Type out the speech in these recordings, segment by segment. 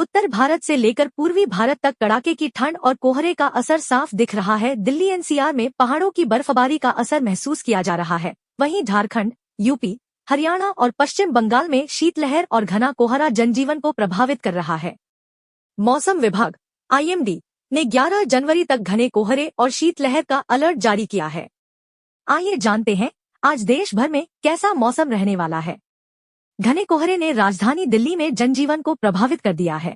उत्तर भारत से लेकर पूर्वी भारत तक कड़ाके की ठंड और कोहरे का असर साफ दिख रहा है। दिल्ली एनसीआर में पहाड़ों की बर्फबारी का असर महसूस किया जा रहा है। वहीं झारखंड, यूपी, हरियाणा और पश्चिम बंगाल में शीतलहर और घना कोहरा जनजीवन को प्रभावित कर रहा है। मौसम विभाग (आईएमडी) ने 11 जनवरी तक घने कोहरे और शीतलहर का अलर्ट जारी किया है। आइए जानते हैं आज देश भर में कैसा मौसम रहने वाला है। घने कोहरे ने राजधानी दिल्ली में जनजीवन को प्रभावित कर दिया है।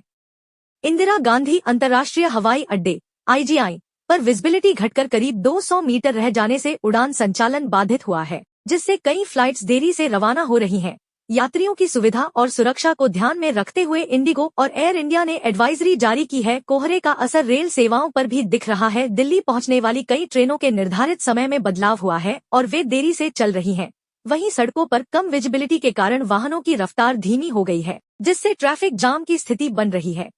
इंदिरा गांधी अंतर्राष्ट्रीय हवाई अड्डे (आईजीआई) पर विजिबिलिटी घटकर करीब 200 मीटर रह जाने से उड़ान संचालन बाधित हुआ है, जिससे कई फ्लाइट्स देरी से रवाना हो रही हैं। यात्रियों की सुविधा और सुरक्षा को ध्यान में रखते हुए इंडिगो और एयर इंडिया ने एडवाइजरी जारी की है। कोहरे का असर रेल सेवाओं पर भी दिख रहा है। दिल्ली पहुंचने वाली कई ट्रेनों के निर्धारित समय में बदलाव हुआ है और वे देरी से चल रही हैं। वहीं सड़कों पर कम विजिबिलिटी के कारण वाहनों की रफ्तार धीमी हो गई है, जिससे ट्रैफिक जाम की स्थिति बन रही है।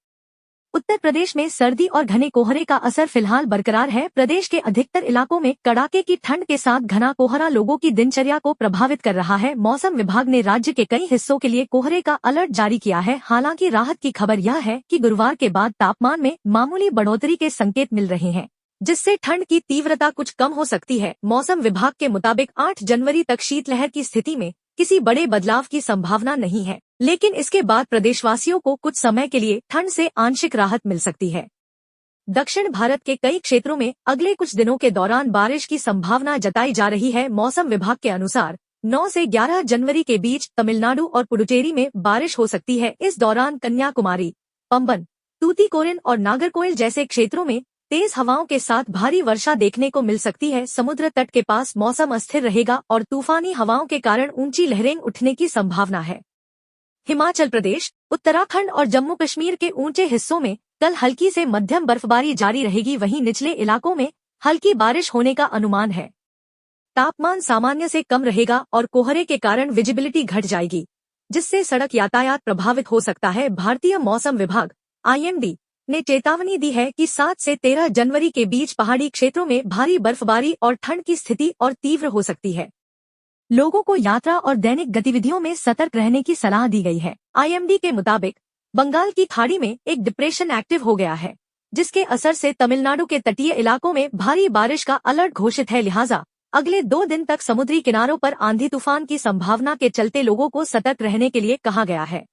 उत्तर प्रदेश में सर्दी और घने कोहरे का असर फिलहाल बरकरार है। प्रदेश के अधिकतर इलाकों में कड़ाके की ठंड के साथ घना कोहरा लोगों की दिनचर्या को प्रभावित कर रहा है। मौसम विभाग ने राज्य के कई हिस्सों के लिए कोहरे का अलर्ट जारी किया है। हालांकि राहत की खबर यह है कि गुरुवार के बाद तापमान में मामूली बढ़ोतरी के संकेत मिल रहे हैं, जिससे ठंड की तीव्रता कुछ कम हो सकती है। मौसम विभाग के मुताबिक 8 जनवरी तक शीतलहर की स्थिति में किसी बड़े बदलाव की संभावना नहीं है, लेकिन इसके बाद प्रदेशवासियों को कुछ समय के लिए ठंड से आंशिक राहत मिल सकती है। दक्षिण भारत के कई क्षेत्रों में अगले कुछ दिनों के दौरान बारिश की संभावना जताई जा रही है। मौसम विभाग के अनुसार 9 से 11 जनवरी के बीच तमिलनाडु और पुडुचेरी में बारिश हो सकती है। इस दौरान कन्याकुमारी, पंबन, तूतीकोरिन और नागरकोइल जैसे क्षेत्रों में तेज हवाओं के साथ भारी वर्षा देखने को मिल सकती है। समुद्र तट के पास मौसम अस्थिर रहेगा और तूफानी हवाओं के कारण ऊंची लहरें उठने की संभावना है। हिमाचल प्रदेश, उत्तराखंड और जम्मू कश्मीर के ऊंचे हिस्सों में कल हल्की से मध्यम बर्फबारी जारी रहेगी। वहीं निचले इलाकों में हल्की बारिश होने का अनुमान है। तापमान सामान्य से कम रहेगा और कोहरे के कारण विजिबिलिटी घट जाएगी, जिससे सड़क यातायात प्रभावित हो सकता है। भारतीय मौसम विभाग (आईएमडी) ने चेतावनी दी है कि 7 से 13 जनवरी के बीच पहाड़ी क्षेत्रों में भारी बर्फबारी और ठंड की स्थिति और तीव्र हो सकती है। लोगों को यात्रा और दैनिक गतिविधियों में सतर्क रहने की सलाह दी गई है। आईएमडी के मुताबिक बंगाल की खाड़ी में एक डिप्रेशन एक्टिव हो गया है, जिसके असर से तमिलनाडु के तटीय इलाकों में भारी बारिश का अलर्ट घोषित है। लिहाजा अगले 2 दिन तक समुद्री किनारों पर आंधी तूफान की संभावना के चलते लोगों को सतर्क रहने के लिए कहा गया है।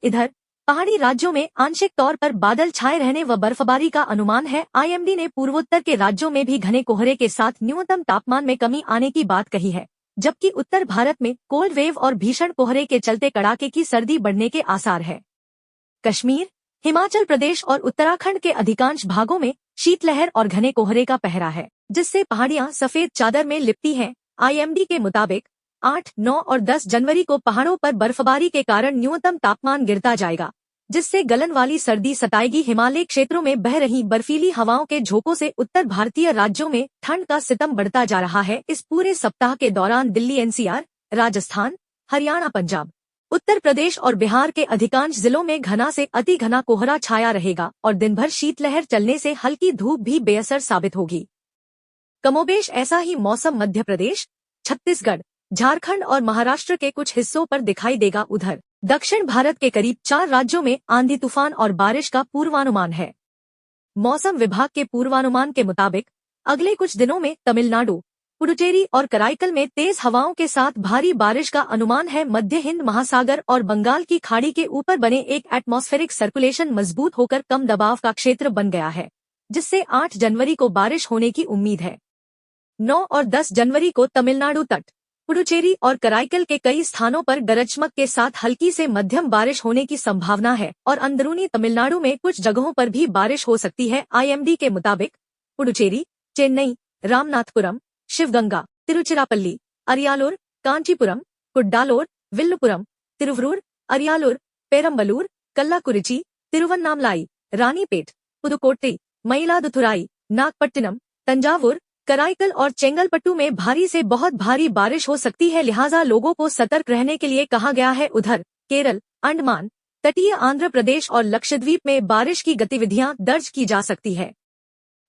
इधर पहाड़ी राज्यों में आंशिक तौर पर बादल छाए रहने व बर्फबारी का अनुमान है। आईएमडी ने पूर्वोत्तर के राज्यों में भी घने कोहरे के साथ न्यूनतम तापमान में कमी आने की बात कही है, जबकि उत्तर भारत में कोल्ड वेव और भीषण कोहरे के चलते कड़ाके की सर्दी बढ़ने के आसार है। कश्मीर, हिमाचल प्रदेश और उत्तराखंड के अधिकांश भागों में शीतलहर और घने कोहरे का पहरा है, जिससे पहाड़ियां सफेद चादर में लिपटी हैं। आईएमडी के मुताबिक 8, 9 और 10 जनवरी को पहाड़ों पर बर्फबारी के कारण न्यूनतम तापमान गिरता जाएगा, जिससे गलन वाली सर्दी सताएगी। हिमालय क्षेत्रों में बह रही बर्फीली हवाओं के झोंकों से उत्तर भारतीय राज्यों में ठंड का सितम बढ़ता जा रहा है। इस पूरे सप्ताह के दौरान दिल्ली एनसीआर, राजस्थान, हरियाणा, पंजाब, उत्तर प्रदेश और बिहार के अधिकांश जिलों में घना से अति घना कोहरा छाया रहेगा और दिन भर शीतलहर चलने से हल्की धूप भी बेअसर साबित होगी। कमोबेश ऐसा ही मौसम मध्य प्रदेश, छत्तीसगढ़, झारखंड और महाराष्ट्र के कुछ हिस्सों पर दिखाई देगा। उधर दक्षिण भारत के करीब 4 राज्यों में आंधी तूफान और बारिश का पूर्वानुमान है। मौसम विभाग के पूर्वानुमान के मुताबिक अगले कुछ दिनों में तमिलनाडु, पुडुचेरी और कराईकल में तेज हवाओं के साथ भारी बारिश का अनुमान है। मध्य हिंद महासागर और बंगाल की खाड़ी के ऊपर बने एक एटमॉस्फेरिक सर्कुलेशन मजबूत होकर कम दबाव का क्षेत्र बन गया है, जिससे 8 जनवरी को बारिश होने की उम्मीद है। 9 और 10 जनवरी को तमिलनाडु तट, पुडुचेरी और कराईकल के कई स्थानों पर गरज चमक के साथ हल्की से मध्यम बारिश होने की संभावना है और अंदरूनी तमिलनाडु में कुछ जगहों पर भी बारिश हो सकती है। आईएमडी के मुताबिक पुडुचेरी, चेन्नई, रामनाथपुरम, शिवगंगा, तिरुचिरापल्ली, अरियालूर, कांचीपुरम, कुड्डालोर, विल्लुपुरम, तिरुवरूर, अरियालूर, पेरम्बलूर, कल्लाकुरिची, तिरुवन्नामलाई, रानीपेट, पुदुकोट्टी, मयिलादुथुराई, नागपट्टिनम, तंजावुर, कराईकल और चेंगलपट्टू में भारी से बहुत भारी बारिश हो सकती है। लिहाजा लोगों को सतर्क रहने के लिए कहा गया है। उधर केरल, अंडमान, तटीय आंध्र प्रदेश और लक्षद्वीप में बारिश की गतिविधियां दर्ज की जा सकती है।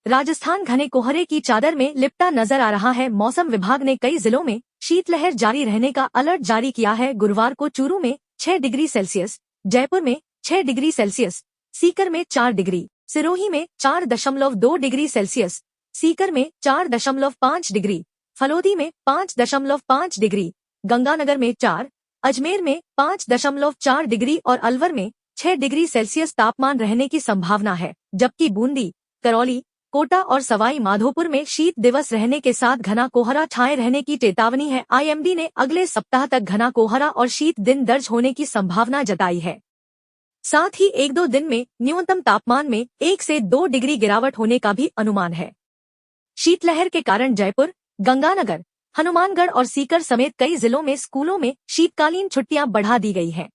राजस्थान घने कोहरे की चादर में लिपटा नजर आ रहा है। मौसम विभाग ने कई जिलों में शीतलहर जारी रहने का अलर्ट जारी किया है। गुरुवार को चूरू में 6 डिग्री सेल्सियस, जयपुर में 6 डिग्री सेल्सियस, सीकर में 4 डिग्री, सिरोही में 4.2 डिग्री सेल्सियस, सीकर में 4.5 डिग्री, फलोदी में 5.5 डिग्री, गंगानगर में 4, अजमेर में 5.4 डिग्री और अलवर में 6 डिग्री सेल्सियस तापमान रहने की संभावना है, जबकि बूंदी, करौली, कोटा और सवाई माधोपुर में शीत दिवस रहने के साथ घना कोहरा छाए रहने की चेतावनी है। आईएमडी ने अगले सप्ताह तक घना कोहरा और शीत दिन दर्ज होने की संभावना जताई है। साथ ही 1-2 दिन में न्यूनतम तापमान में 1 से 2 डिग्री गिरावट होने का भी अनुमान है। शीतलहर के कारण जयपुर, गंगानगर, हनुमानगढ़ और सीकर समेत कई जिलों में स्कूलों में शीतकालीन छुट्टियां बढ़ा दी गई हैं।